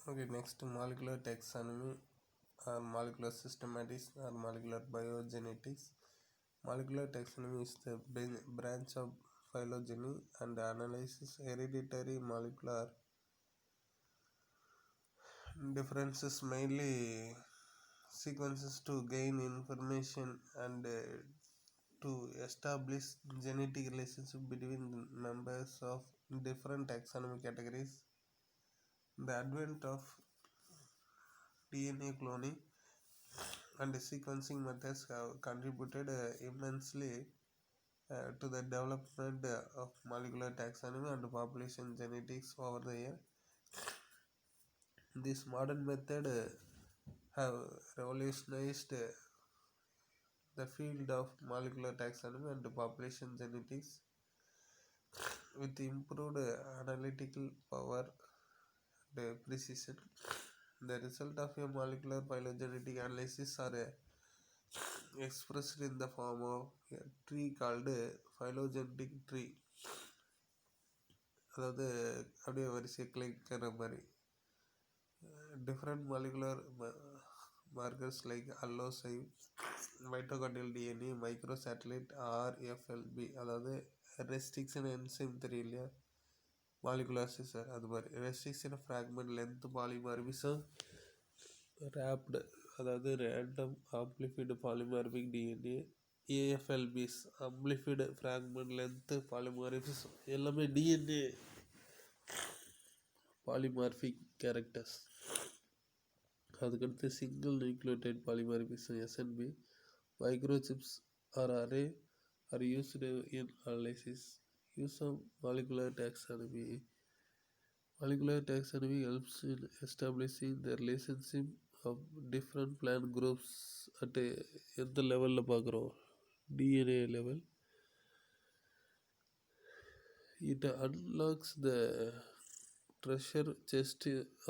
Okay, next molecular taxonomy or molecular systematics or molecular biogenetics. Molecular taxonomy is the branch of phylogeny and analyzes hereditary molecular differences, mainly sequences to gain information and to establish genetic relationship between the members of different taxonomy categories. The advent of DNA cloning and sequencing methods have contributed immensely to the development of molecular taxonomy and population genetics over the year. This modern method have revolutionized the field of molecular taxonomy and population genetics with improved analytical power and precision. The result of a molecular phylogenetic analysis are expressed in the form of a tree called phylogenetic tree. அதாவது அப்படியே வரிசை கிளைக்கிற மாதிரி different molecular markers like allocyte, mitochondrial DNA, microsatellite RFLB, அதாவது restriction enzyme தெரியல இல்லையா molecular scissor அது மாதிரி restriction fragment length polymorphism wrapped அதாவது random amplified polymorphic DNA AFLBs amplified fragment length polymorphism எல்லாமே DNA polymorphic characters. அதுக்கடுத்து single nucleotide polymorphism SNP microchips or array are used in analysis. Use of molecular taxonomy. Molecular taxonomy helps in establishing the relationship of different plant groups at எந்த லெவலில் பார்க்குறோம் DNA level. It unlocks the treasure chest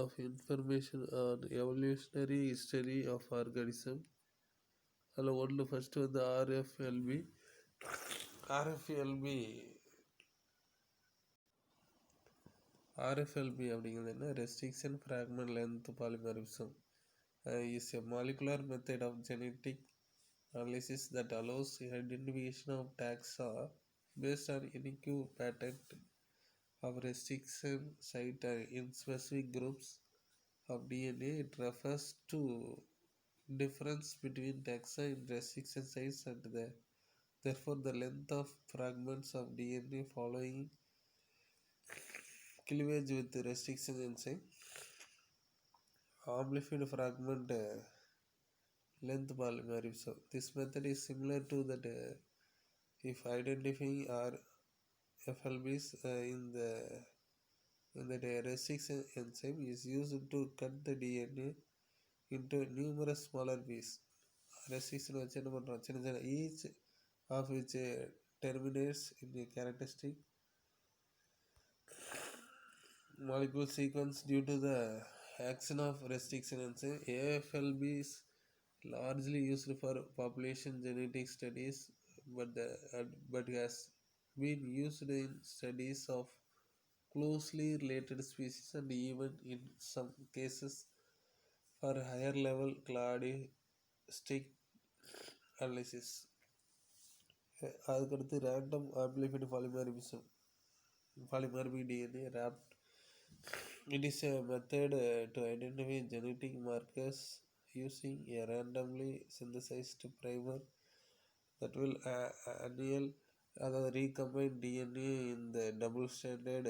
of information on evolutionary history of organism. அதில் ஒன்று first வந்து RFLP RFLP அப்படிங்கிறது என்ன restriction fragment length polymorphism is a molecular method of genetic analysis that allows identification of taxa based on unique pattern of restriction site in specific groups of DNA. It refers to difference between taxa in restriction sites and therefore the length of fragments of DNA following cleavage with restriction enzyme. Amplified fragment length polymorphism. This method is similar to that if identifying RFLBs in the restriction enzyme is used to cut the DNA into numerous smaller pieces. Restriction வச்சு என்ன பண்ணுறோம் சின்ன சின்ன each of which terminates in a characteristic molecule sequence due to the action of restriction enzyme. AFLB is largely used for population genetic studies, but has been used in studies of closely related species and even in some cases for higher level cladistic analysis. அதுக்கடுத்து random amplified polymorphic DNA wrapped. It is a method to identify genetic markers using a randomly synthesized primer that will recombine DNA in the double-stranded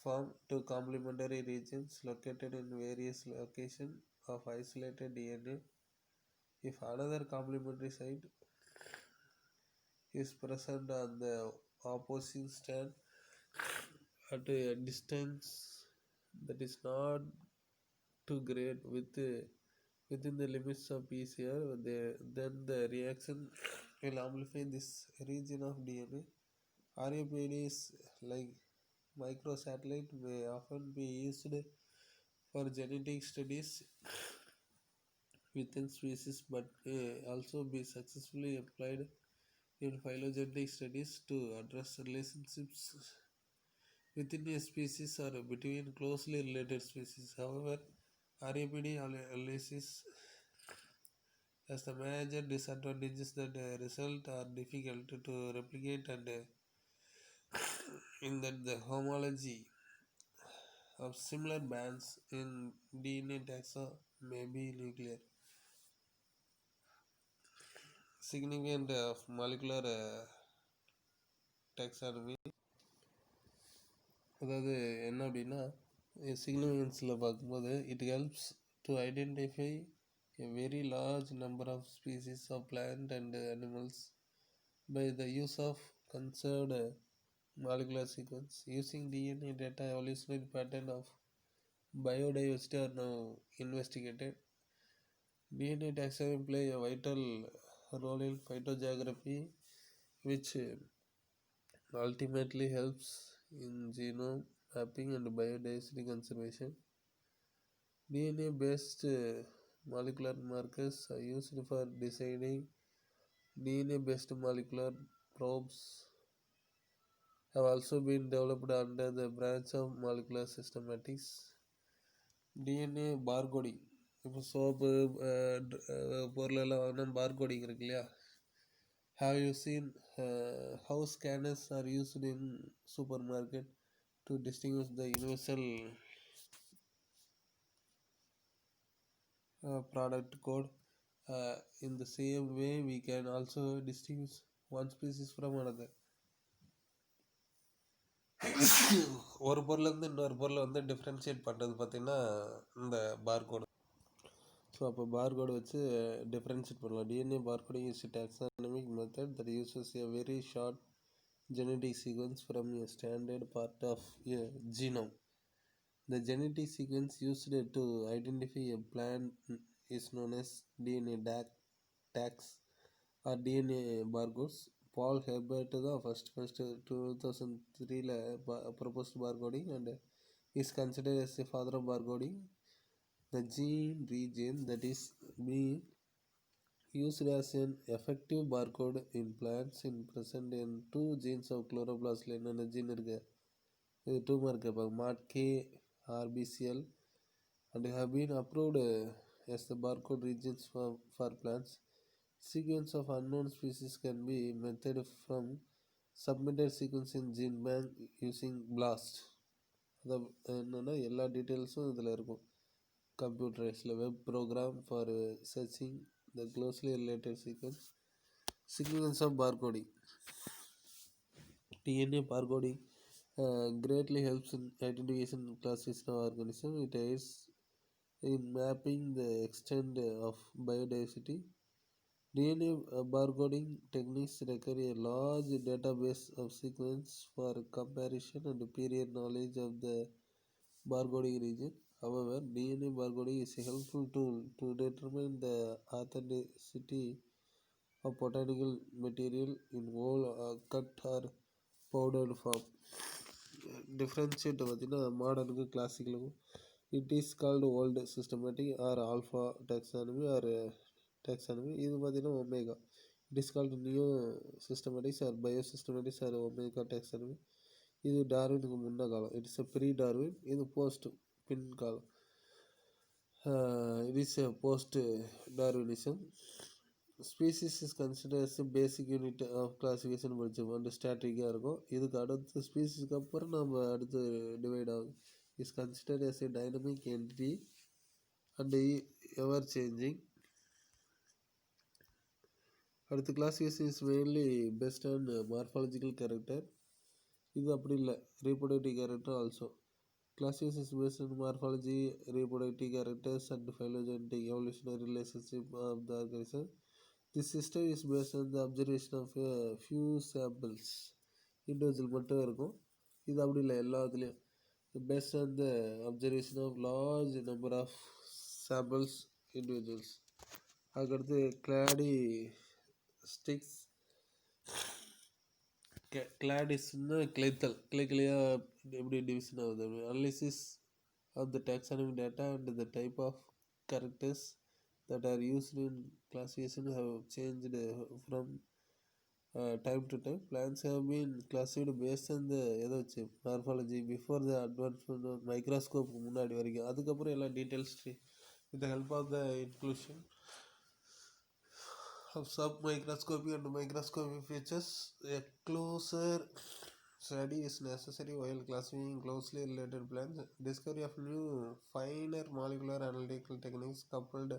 form to complementary regions located in various locations of isolated DNA. If another complementary site is present on the opposing strand at a distance that is not too great within the limits of PCR, then the reaction will amplify this region of DNA. RAPDs like microsatellite may often be used for genetic studies within species, but may also be successfully applied in phylogenetic studies to address relationships within a species or between closely related species. However, RAPD analysis has the major disadvantages that the result are difficult to replicate and in that the homology of similar bands in DNA taxa may be nuclear. Significant of molecular taxonomy அதாவது என்ன அப்படின்னா சிக்னிஃபிகன்ஸில் பார்க்கும்போது it helps to identify a very large number of species of plant and animals by the use of conserved molecular sequence. Using DNA data, evolutionary pattern of biodiversity are now investigated. DNA taxonomy play a vital role in phytogeography, which ultimately helps in genome mapping and biodiversity conservation. DNA based molecular markers are used for deciding DNA based molecular probes have also been developed under the branch of molecular systematics. DNA barcoding இப்போ soap பொருளெல்லாம் வாங்கினா barcoding இருக்கு இல்லையா. Have you seen how scanners are used in supermarket to distinguish the universal product code? In the same way, we can also distinguish one species from another. ஒரு பொருள்லேருந்து இன்னொரு பொருளை வந்து differentiate பண்ணுறது பார்த்திங்கன்னா இந்த பார்கோடு. ஸோ அப்போ பார்கோடு வச்சு differentiate பண்ணலாம். DNA barcoding is taxonomic method that uses a very short genetic sequence from a standard part of a genome. The genetic sequence used to identify a plant is known as DNA tags or DNA barcodes. Paul Herbert தான் first 2003 proposed barcoding and is considered as the father of barcoding. The gene region that is being used as an effective barcode in plants in present in two genes of chloroplast என்னென்ன gene இருக்கு, இது 2 mark கேட்பாங்க, MATK RBCL and have been approved as the barcode regions for plants. Sequence of unknown species can be method from submitted sequence in gene bank using BLAST. அதான் என்னென்னா எல்லா டீட்டெயில்ஸும் இதில் இருக்கும். கம்ப்யூட்டரைஸில் web program for searching the closely related sequence of barcoding. DNA barcoding greatly helps in identification and classification of organisms. It aids in mapping the extent of biodiversity. DNA barcoding techniques require a large database of sequence for comparison and superior knowledge of the barcoding region. However, DNA barcoding is a helpful tool to determine the authenticity of botanical material in whole, cut or powdered form. Differentiate பார்த்தீங்கன்னா மாடர்னுக்கும் கிளாசிக்கலுக்கும். It is called old systematic or alpha taxonomy or taxonomy. இது பார்த்தீங்கன்னா omega. It is called neo systematics or biosystematics or omega taxonomy. இது டார்வினுக்கு முன்ன காலம். It's pre Darwin. இது post பின் காலம். It is a post-Darwinism. Species is considered as a basic unit of classification படிச்சோம். அந்த ஸ்டாட்டிக்காக இருக்கும். இதுக்கு அடுத்த ஸ்பீசிஸ்க்கு அப்புறம் நம்ம அடுத்து டிவைட் ஆகும். Is considered as a dynamic entity and ever changing. அடுத்த classification is mainly best on morphological character. இது அப்படி இல்லை, reproductive character also. Classification is based on morphology, reproductive characters, and phylogenetic evolutionary relationship of the organism. This system is based on the observation of a few samples. Individual மட்டும் இருக்கும். இது அப்படி இல்லை, எல்லாத்துலேயும் based on the observation of large number of samples individuals. அதுக்கடுத்து கிளாடி sticks. கிளாடிஸ்னா கிளையாக எப்படி division ஆகுது. Analysis of the taxonomy data and the type of characters that are used in classification how changed from time to time. Plants have been classified based on the ஏதாச்சு morphology before the advancement microscope முன்னாடி வரைக்கும். அதுக்கப்புறம் எல்லாம் details with the help of the inclusion of submicroscopy and microscopy features. A closer study is necessary while classifying closely related plants. Discovery of new finer molecular analytical techniques coupled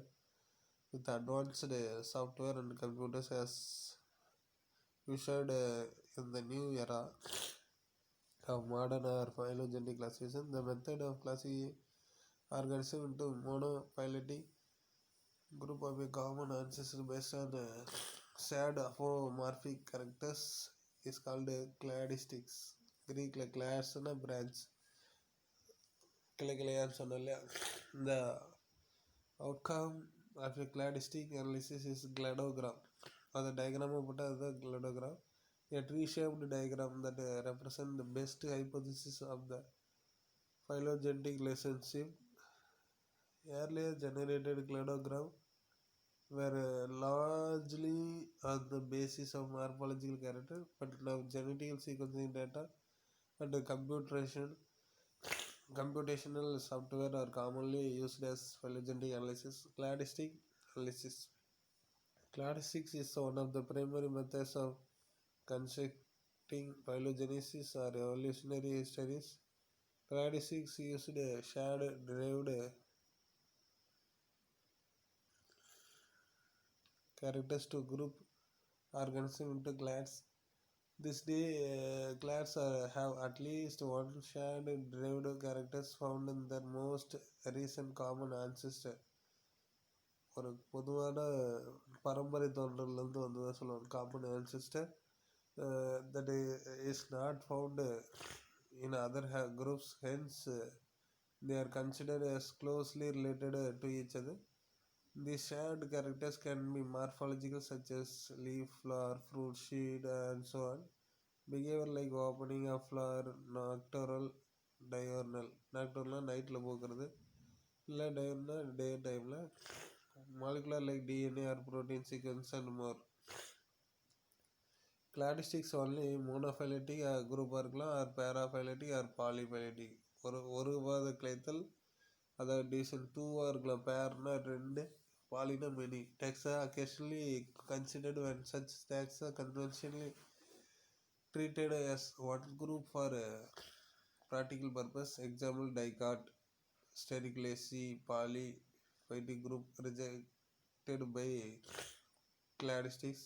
with advanced software and computers has ushered in the new era of modern or phylogenetic classification. The method of classifying organisms into monophyletic group of a common ancestor based on shared apomorphic characters is called cladistics. Greek clades branch கிளைன்னு சொன்னோம் இல்லையா. இந்த outcome of a cladistic analysis is cladogram. அந்த டயக்ராமை போட்டால் அதுதான் cladogram. A tree-shaped diagram that represents the best hypothesis of the phylogenetic relationship. Earlier generated cladogram were largely on the basis of morphological character, but now genetical sequencing data and computational software are commonly used as phylogenetic analysis. Cladistic analysis. Cladistics is one of the primary methods of constructing phylogenesis or evolutionary studies. Cladistics used shared derived characters to group organisms into clades. This day, clades have at least one shared derived characters found in their most recent common ancestor. ஒரு பொதுவான பரம்பரை தோன்றல்லேருந்து வந்ததாக சொல்லுவாங்க common ancestor that is not found in other groups, hence they are considered as closely related to each other. These shared characters can be morphological such as leaf, flower, fruit, seed and so on. Behavior like opening of flower, nocturnal, diurnal. Nocturnal நைட்டில் பூக்கிறது, இல்லை diurnal டே டைமில். Molecular like DNA or protein sequence and more. Cladistics only monophyletic group இருக்கலாம் or paraphyletic or polyphyletic. ஒரு பாத கிளைத்தல், அதாவது division 2 இருக்கலாம். பேர்னா 2, polyna many. Taxa occasionally considered when such taxa conventionally treated as one group for practical purpose. Example dicot, Stericulaceae, polyphyletic group rejected by cladistics.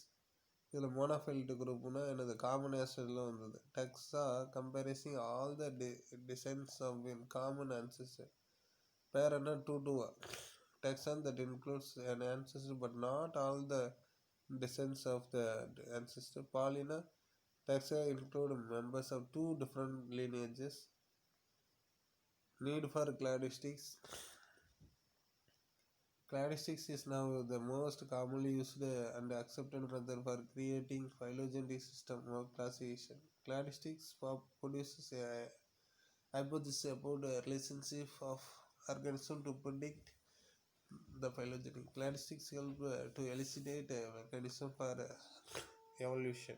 இதில் மோனோஃபைல்ட் குரூப்னா என்னது common ஆன்சஸ்டரில் வந்தது. Taxa comparing all the descendants of in common ancestor. பேர் என்ன 2 டெக்ஸான் that includes an ancestor but not all the descendants of the ancestor. Polyna taxa include members of 2 different lineages. Need for cladistics. Cladistics is now the most commonly used and accepted method for creating phylogenetic system of classification. Cladistics produces a hypothesis about the relationship of organisms to predict the phylogenetic. Cladistics help to elucidate a mechanism for evolution.